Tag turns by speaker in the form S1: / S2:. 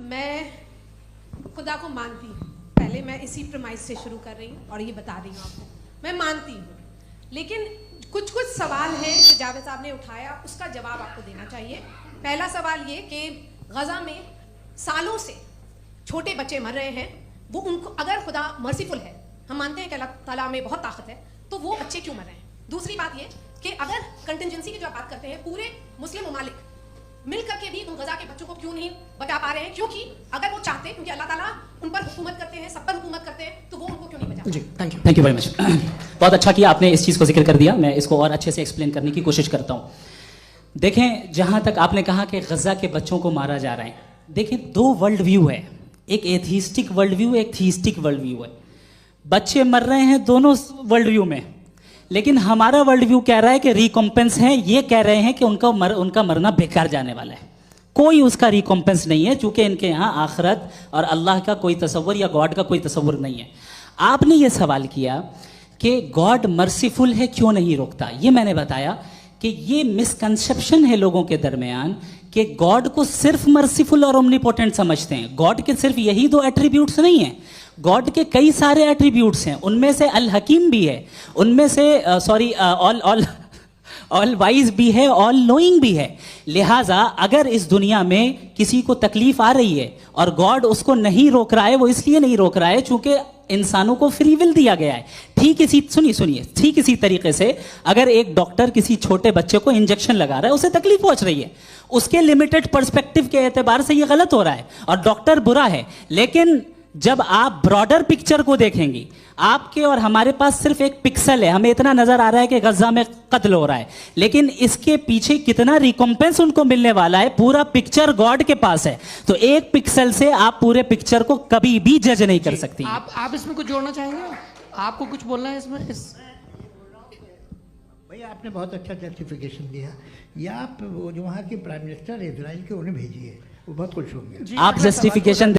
S1: मैं खुदा को मानती हूँ। पहले मैं इसी प्रमाइस से शुरू कर रही हूँ और ये बता रही हूँ आपको, मैं मानती हूँ, लेकिन कुछ सवाल हैं जो जावेद साहब ने उठाया, उसका जवाब आपको देना चाहिए। पहला सवाल ये कि गज़ा में सालों से छोटे बच्चे मर रहे हैं, वो उनको अगर खुदा मर्सीफुल है, हम मानते हैं कि अल्लाह ताला में बहुत ताकत है, तो वो बच्चे क्यों मर रहे हैं? दूसरी बात ये कि अगर कंटिजेंसी की जो बात करते हैं, पूरे मुस्लिम ममालिक मिल करके भी उन गज़ा के बच्चों को क्यों नहीं बचा पा रहे हैं? क्योंकि अगर वो चाहते, क्योंकि अल्लाह ताला उन पर हुकूमत करते हैं, सब पर हुकूमत करते हैं, तो वो उनको क्यों नहीं बचा?
S2: जी, थैंक यू वेरी मच। बहुत अच्छा किया आपने इस चीज़ को जिक्र कर दिया। मैं इसको और अच्छे से एक्सप्लेन करने की कोशिश करता हूँ। देखें, जहाँ तक आपने कहा कि गज़ा के बच्चों को मारा जा रहा है, देखें दो वर्ल्ड व्यू है, एक एथीस्टिक वर्ल्ड व्यू, एक थीस्टिक वर्ल्ड व्यू है। बच्चे मर रहे हैं दोनों वर्ल्ड व्यू में, लेकिन हमारा वर्ल्ड व्यू कह रहा है कि रिकॉम्पेंस है, ये कह रहे हैं कि उनका मरना बेकार जाने वाला है, कोई उसका रिकॉम्पेंस नहीं है, चूंकि इनके यहाँ आखिरत और अल्लाह का कोई तसव्वुर या गॉड का कोई तसव्वुर नहीं है। आपने ये सवाल किया कि गॉड मर्सीफुल है, क्यों नहीं रोकता? ये मैंने बताया कि ये मिसकंसेप्शन है लोगों के दरमियान कि गॉड को सिर्फ मर्सीफुल और ओमनीपोटेंट समझते हैं। गॉड के सिर्फ यही दो एट्रीब्यूट्स नहीं हैं, गॉड के कई सारे एट्रीब्यूट्स हैं, उनमें से अल हकीम भी है, उनमें से ऑल वाइज भी है, ऑल नोइंग भी है। लिहाजा अगर इस दुनिया में किसी को तकलीफ आ रही है और गॉड उसको नहीं रोक रहा है, वो इसलिए नहीं रोक रहा है चूंकि इंसानों को फ्री विल दिया गया है। ठीक इसी तरीके से अगर एक डॉक्टर किसी छोटे बच्चे को इंजेक्शन लगा रहा है, उसे तकलीफ पहुंच रही है, उसके लिमिटेड पर्सपेक्टिव के एतबार से ये गलत हो रहा है और डॉक्टर बुरा है। लेकिन जब आप ब्रॉडर पिक्चर को देखेंगी, आपके और हमारे पास सिर्फ एक पिक्सल है, हमें इतना नजर आ रहा है कि गज़ा में कत्ल हो रहा है, लेकिन इसके पीछे कितना रिकॉम्पेंस उनको मिलने वाला है, पूरा पिक्चर गॉड के पास है। तो एक पिक्सल से आप पूरे पिक्चर को कभी भी जज नहीं कर सकती।
S3: आप इसमें कुछ जोड़ना चाहेंगे? आपको कुछ बोलना है इसमें?
S4: भैया आपने बहुत अच्छा जस्टिफिकेशन दिया। या आप वो जो वहाँ के प्राइम मिनिस्टर इजराइल के उन्हें भेजिए, वो बहुत खुश होंगे।
S2: आप जस्टिफिकेशन